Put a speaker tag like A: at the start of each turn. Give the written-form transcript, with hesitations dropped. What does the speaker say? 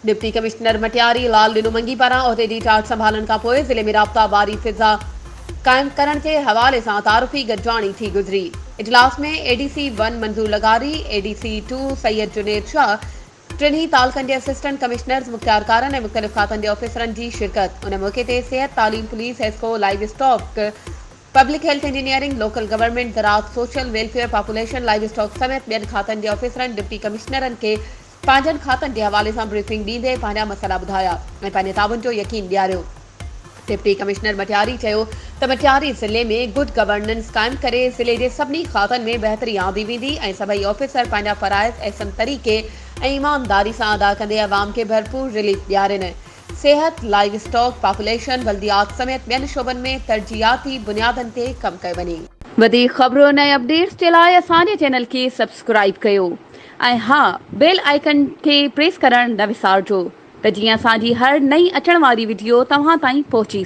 A: Deputy commissioner Matiari लाल लिनुमंगी पारां उहिदे जी charge संभालण खां पोइ ज़िले में राब्ता वारी फिज़ा कायम करण के हवाले से तारुफी गॾिजाणी थी गुज़री। इजलास में एडीसी 1 मंजूर लगारी, एडीसी 2 सैयद जुनेद शाह, टिनी तालकनि के असिस्टेंट कमिश्नर्स मुख्तार कारन ऐं मुख़्तलिफ़ खातनि के ऑफिसरनि की शिरकत। उन मौके ते सेहत, तालीम, पुलिस, एस्को, livestock, public health engineering, local government, ज़राअत, social welfare, population, livestock समेत ॿियनि खातनि के ऑफिसरनि डिप्टी कमिश्नरनि के पंहिंजनि खातनि के हवाले से ब्रीफिंग ॾींदे पंहिंजा मसइला ॿुधाया ऐं पंहिंजे ताउन जो यकीन ॾियारियो। डिप्टी कमिश्नर मटियारी चयो त मटियारी ज़िले में गुड गवर्नेंस कायम करे ज़िले के सभी खातनि में बेहतरी आंदी वेंदी ऐं सभई ऑफिसर पंहिंजा फ़राइज़ अहसन तरीक़े ऐं ईमानदारी से अदा कंदे अवाम के भरपूर रिलीफ ॾियारनि। सेहत, लाइव स्टॉक, पॉपुलेशन, बल्दियात समेत ॿियनि शोबनि में तरजीहाती बुनियादनि ते कमु कयो वञे। वधीक ख़बरुनि ऐं अपडेट्स जे लाइ असांजे चैनल खे सब्सक्राइब कयो ऐं हाँ, बेल आइकन के प्रेस करण न विसारिजो त जीअं असांजी हर नई अचण वारी वीडियो तव्हां ताईं पहुची